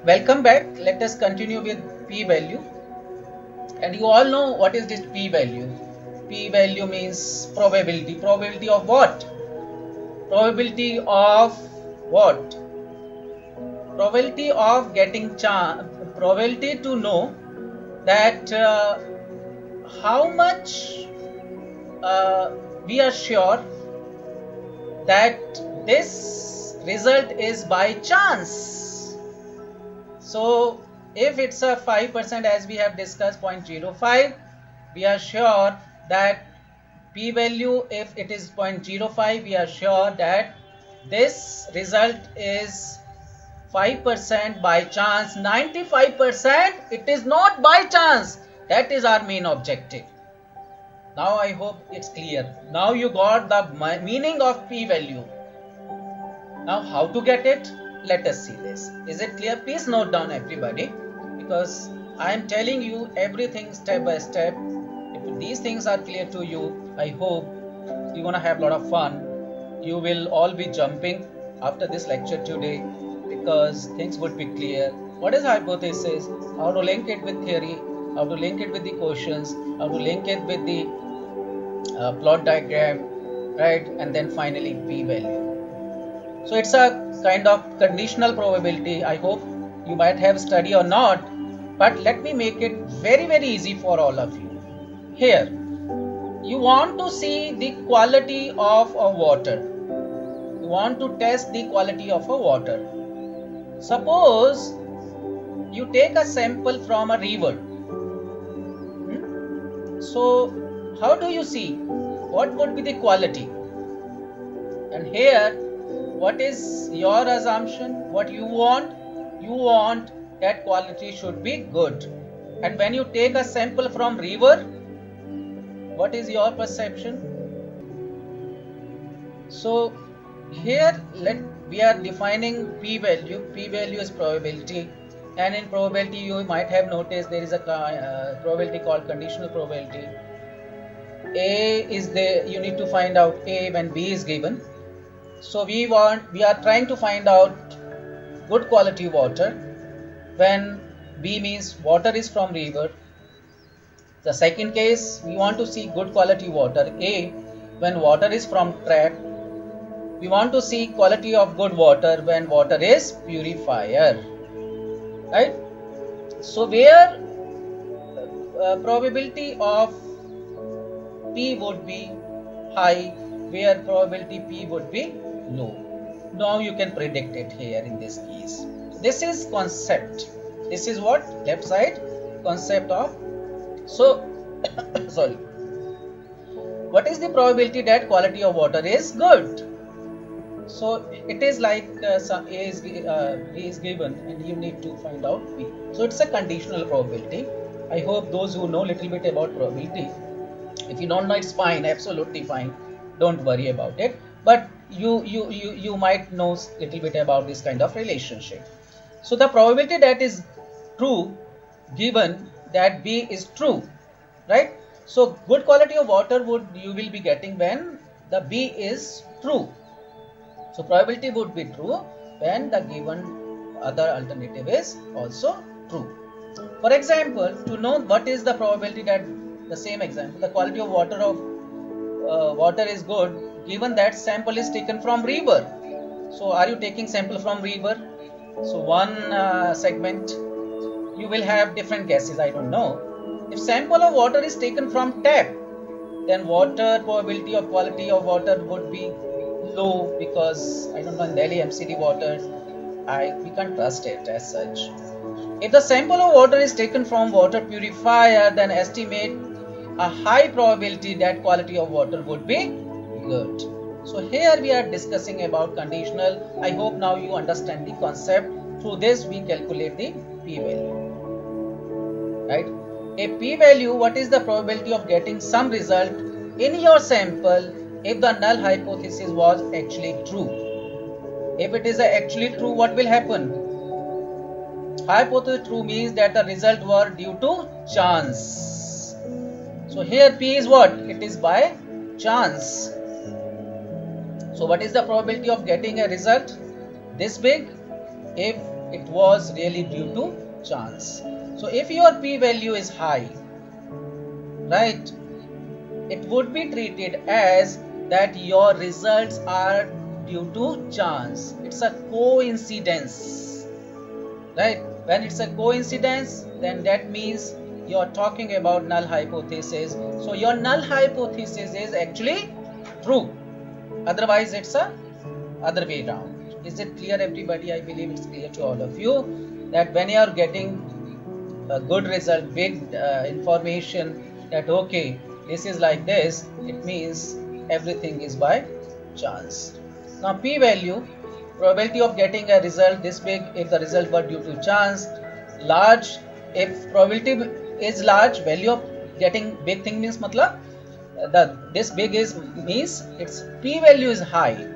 Welcome back. Let us continue with p-value. And you all know what is this p-value. P-value means probability. Probability of what? Probability of what? Probability of getting chance. Probability to know that how much we are sure that this result is by chance. So if it's a 5% as we have discussed 0.05, we are sure that p-value, if it is 0.05, we are sure that this result is 5% by chance. 95% it is not by chance. That is our main objective. Now I hope it's clear. Now you got the meaning of p-value. Now how to get it? Let us see this. Is it clear? Please note down everybody, because I am telling you everything step by step. If these things are clear to you, I hope you're gonna have a lot of fun. You will all be jumping after this lecture today, because things would be clear. What is hypothesis? How to link it with theory? How to link it with the questions? How to link it with the plot diagram, right? And then finally p-value. So it's a kind of conditional probability. I hope you might have studied or not, but let me make it very easy for all of you. Here, you want to see the quality of a water. You want to test the quality of a water. Suppose you take a sample from a river. So how do you see what would be the quality? And here, what is your assumption? What you want? You want that quality should be good. And when you take a sample from river, what is your perception? So here we are defining p-value. P-value is probability, and in probability you might have noticed there is a probability called conditional probability. A is there, you need to find out A when B is given. So we are trying to find out good quality water when B means water is from river. The second case, we want to see good quality water A when water is from tap. We want to see quality of good water when water is purifier, right? So where probability of P would be high, where probability P would be low. Now you can predict it here in this case. This is concept. This is what? Left side concept of. So sorry. What is the probability that quality of water is good? So it is like some A is given and you need to find out B. So it's a conditional probability. I hope those who know little bit about probability, if you don't know, it's fine, absolutely fine. Don't worry about it. But you might know little bit about this kind of relationship. So the probability that is true, given that B is true, right? So good quality of water you will be getting when the B is true. So probability would be true when the given other alternative is also true. For example, to know what is the probability that the same example, the quality of water is good given that sample is taken from river. So are you taking sample from river? So one segment you will have different guesses. I don't know. If sample of water is taken from tap, then water probability of quality of water would be low, because I don't know, in Delhi MCD water, we can't trust it as such. If the sample of water is taken from water purifier, then estimate a high probability that quality of water would be good. So here we are discussing about conditional. I hope now you understand the concept. Through this we calculate the p-value, right? A p-value, what is the probability of getting some result in your sample if the null hypothesis was actually true? If it is actually true, what will happen? Hypothesis true means that the result were due to chance. So here P is what? It is by chance. So what is the probability of getting a result this big if it was really due to chance. So if your p-value is high, right, it would be treated as that your results are due to chance. It's a coincidence, right? When it's a coincidence, then that means you're talking about null hypothesis. So your null hypothesis is actually true. Otherwise, it's a other way around. Is it clear, everybody? I believe it's clear to all of you that when you are getting a good result, big information that okay, this is like this, it means everything is by chance. Now p-value, probability of getting a result this big if the result were due to chance, large if probability is large, value of getting big thing means matlab this big is means its p-value is high.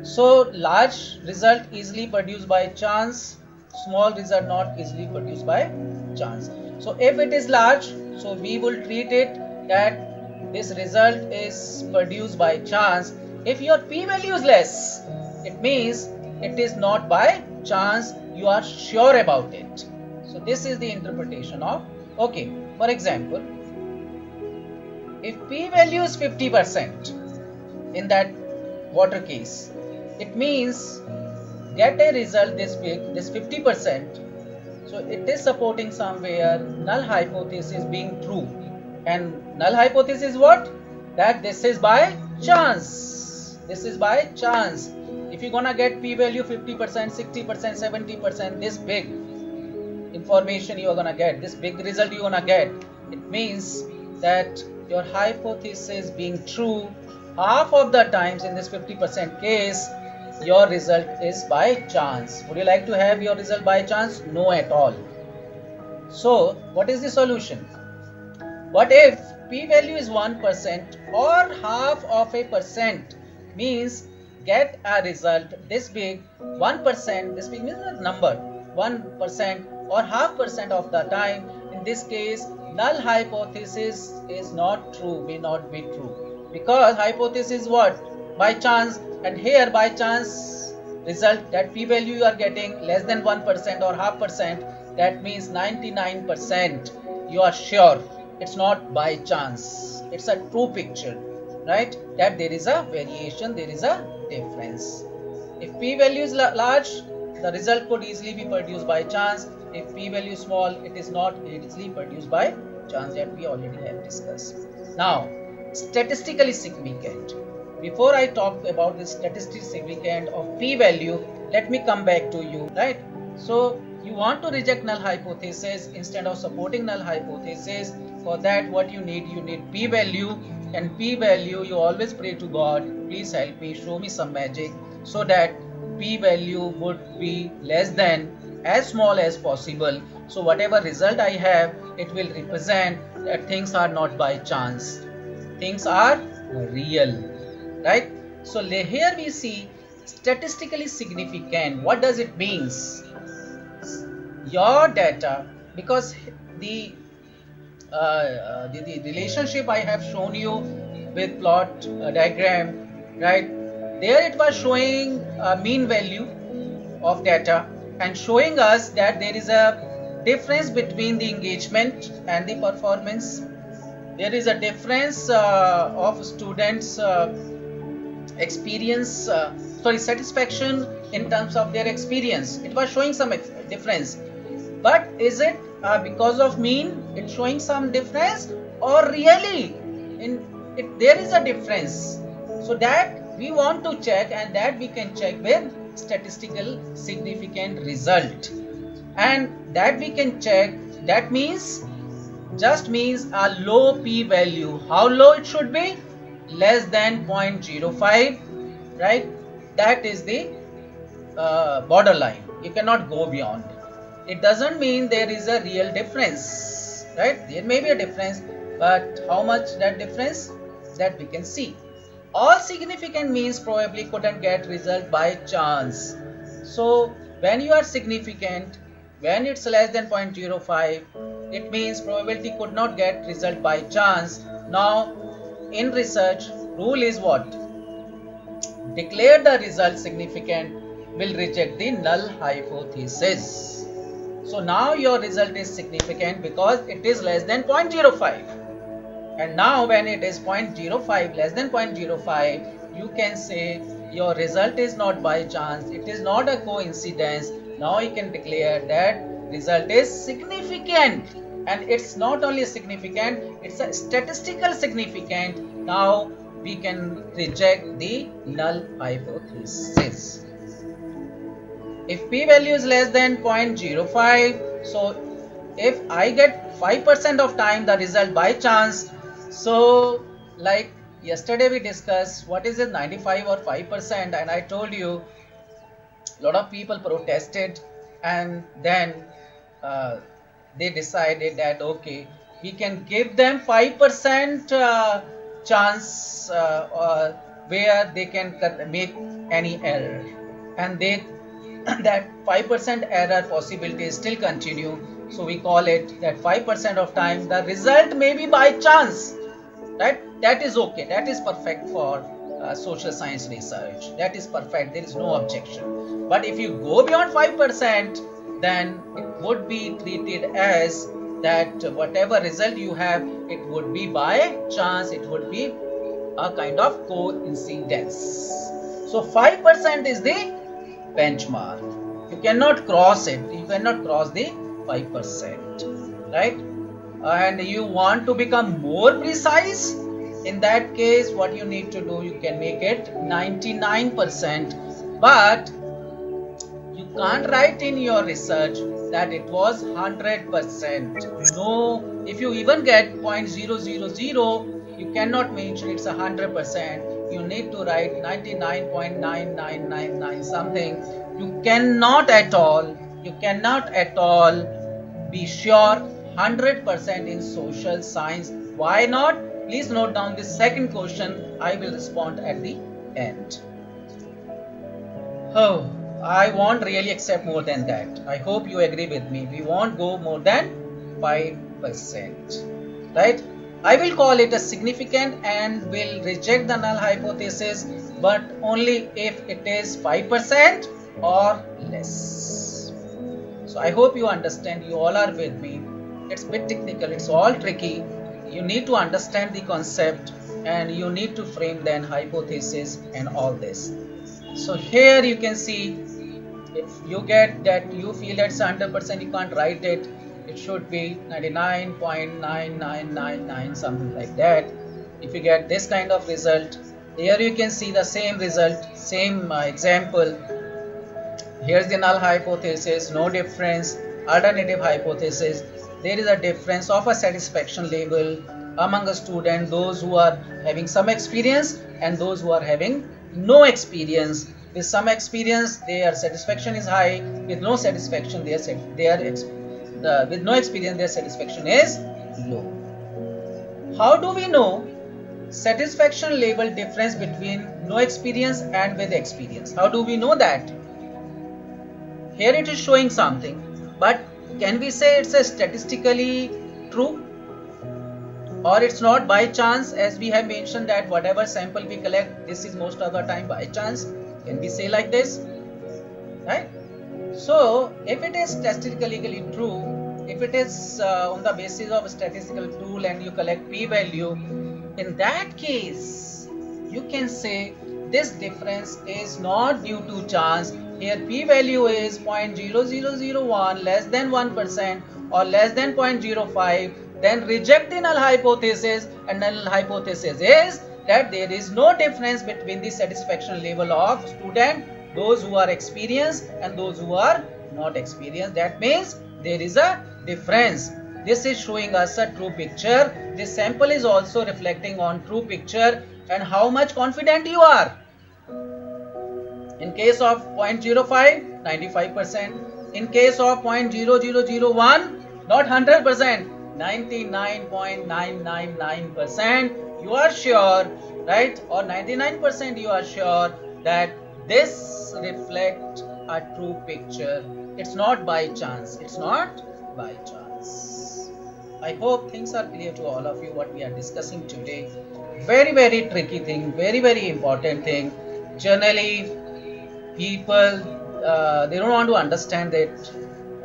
So large result easily produced by chance, small result not easily produced by chance. So if it is large, so we will treat it that this result is produced by chance. If your p-value is less, it means it is not by chance, you are sure about it. So this is the interpretation of, okay, for example, if p-value is 50% in that water case, it means get a result this big, this 50%. So it is supporting somewhere null hypothesis being true. And null hypothesis is what? That this is by chance. This is by chance. If you're gonna get p-value 50%, 60%, 70%, this big information you are gonna get, this big result you're gonna get, it means that your hypothesis being true half of the times in this 50% case, your result is by chance. Would you like to have your result by chance? No at all. So what is the solution? What if p-value is 1% or half of a percent, means get a result this big, 1%, this big means a number, 1% or half percent of the time. In this case, null hypothesis is not true, may not be true, because hypothesis what? By chance, and here by chance result, that p-value you are getting less than 1% or half percent, that means 99% you are sure it's not by chance, it's a true picture, right? That there is a variation, there is a difference. If p-value is large, the result could easily be produced by chance. If p-value is small, it is not easily produced by chance, that we already have discussed. Now, statistically significant. Before I talk about the statistically significant of p-value, let me come back to you, right? So you want to reject null hypothesis instead of supporting null hypothesis. For that, what you need p-value, and p-value you always pray to God, please help me, show me some magic so that p-value would be less than, as small as possible. So whatever result I have, it will represent that things are not by chance, things are real, right? So here we see statistically significant. What does it means? Your data, because the the relationship I have shown you with plot diagram, right? There it was showing a mean value of data and showing us that there is a difference between the engagement and the performance. There is a difference of students' experience, satisfaction in terms of their experience. It was showing some difference. But is it because of mean it's showing some difference, or really there is a difference? So that we want to check, and that we can check with statistical significant result, and that we can check, that means just means a low p-value. How low it should be? Less than 0.05, right? That is the borderline. You cannot go beyond. It doesn't mean there is a real difference, right? There may be a difference, but how much that difference, that we can see. All significant means probably couldn't get result by chance. So when you are significant, when it's less than 0.05, it means probability could not get result by chance. Now in research, rule is what? Declare the result significant will reject the null hypothesis. So now your result is significant because it is less than 0.05. And now when it is 0.05, less than 0.05, you can say your result is not by chance, it is not a coincidence. Now you can declare that result is significant, and it's not only significant, it's a statistical significant. Now we can reject the null hypothesis. If p-value is less than 0.05, so if I get 5% of time the result by chance, so like yesterday we discussed what is it, 95 or 5%, and I told you a lot of people protested, and then they decided that okay, we can give them 5% chance where they can make any error, and they that 5% error possibility still continue. So we call it that 5% of time the result may be by chance, right? That is okay, that is perfect for social science research, that is perfect, there is no objection. But if you go beyond 5%, then it would be treated as that whatever result you have, it would be by chance, it would be a kind of coincidence. So 5% is the benchmark, you cannot cross it, you cannot cross the 5%, right? And you want to become more precise, in that case what you need to do, you can make it 99%, but you can't write in your research that it was 100%. No, if you even get 0.000, you cannot mention it's 100%. You need to write 99.9999 something. You cannot at all be sure 100% in social science. Why not? Please note down the second question. I will respond at the end. Oh, I won't really accept more than that. I hope you agree with me. We won't go more than 5%. Right? I will call it a significant and will reject the null hypothesis, but only if it is 5% or less. So I hope you understand. You all are with me. It's a bit technical. It's all tricky. You need to understand the concept, and you need to frame then hypothesis and all this. So here you can see, if you get that you feel it's 100%, you can't write it. It should be 99.9999 something like that. If you get this kind of result, here you can see the same result, same example. Here's the null hypothesis, no difference. Alternative hypothesis, there is a difference of a satisfaction level among a student, those who are having some experience and those who are having no experience. With some experience, their satisfaction is high. With no satisfaction, with no experience, their satisfaction is low. How do we know satisfaction level difference between no experience and with experience? How do we know that? Here it is showing something, but can we say it's a statistically true? Or it's not by chance, as we have mentioned that whatever sample we collect, this is most of the time by chance. Can we say like this? Right? So if it is statistically true, if it is on the basis of a statistical tool and you collect p-value, in that case you can say this difference is not due to chance. Here p-value is 0.0001, less than 1% or less than 0.05, then reject the null hypothesis, and null hypothesis is that there is no difference between the satisfaction level of student, those who are experienced and those who are not experienced. That means there is a difference. This is showing us a true picture. This sample is also reflecting on true picture and how much confident you are. In case of 0.05, 95%. In case of 0.0001, not 100%, 99.999%, you are sure, right? Or 99% you are sure that this reflects a true picture. It's not by chance. It's not by chance. I hope things are clear to all of you what we are discussing today. Very, very tricky thing, very, very important thing. Generally, people they don't want to understand it,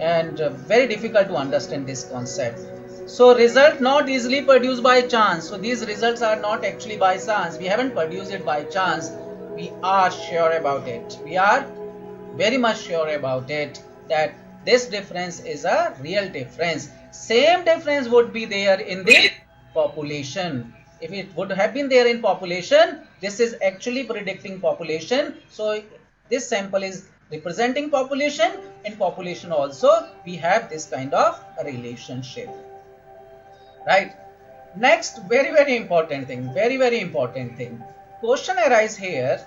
and very difficult to understand this concept. So result not easily produced by chance. So these results are not actually by chance. We haven't produced it by chance. We are sure about it. We are very much sure about it that this difference is a real difference. Same difference would be there in the population. If it would have been there in population, this is actually predicting population. So this sample is representing population. In population also we have this kind of a relationship, right? Next, very important thing, very important thing. Question arise here,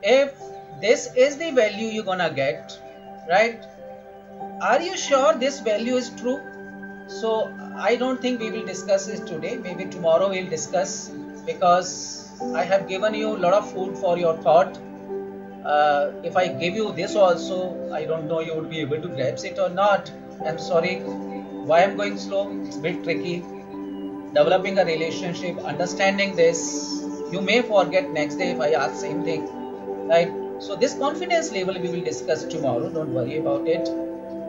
if this is the value you're gonna get, right? Are you sure this value is true? So I don't think we will discuss this today. Maybe tomorrow we'll discuss, because I have given you a lot of food for your thought. If I give you this also, I don't know you would be able to grasp it or not. I'm sorry. Why I'm going slow? It's a bit tricky. Developing a relationship, understanding this, you may forget next day if I ask same thing, right? So this confidence level we will discuss tomorrow, don't worry about it,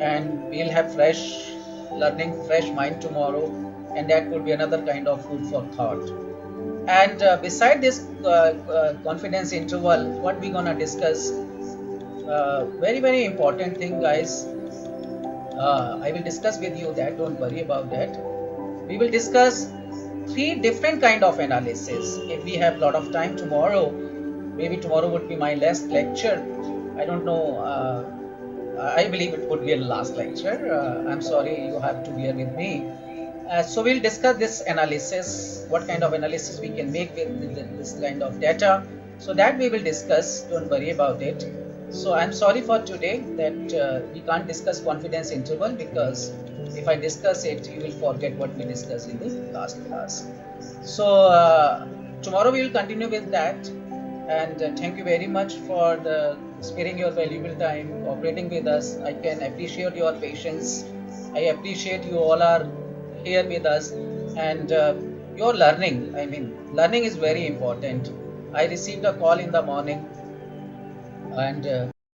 and we'll have fresh learning, fresh mind tomorrow, and that could be another kind of food for thought. And beside this confidence interval, what we gonna discuss, very important thing, guys. I will discuss with you that, don't worry about that. We will discuss three different kind of analysis. If we have a lot of time tomorrow, maybe tomorrow would be my last lecture. I don't know. I believe it would be a last lecture. I'm sorry, you have to bear with me. So we'll discuss this analysis, what kind of analysis we can make with this kind of data. So that we will discuss, don't worry about it. So I'm sorry for today that we can't discuss confidence interval, because if I discuss it, you will forget what we discussed in the last class. So tomorrow we will continue with that. And thank you very much for sparing your valuable time, cooperating with us. I can appreciate your patience. I appreciate you all are here with us, and your learning. I mean, learning is very important. I received a call in the morning, and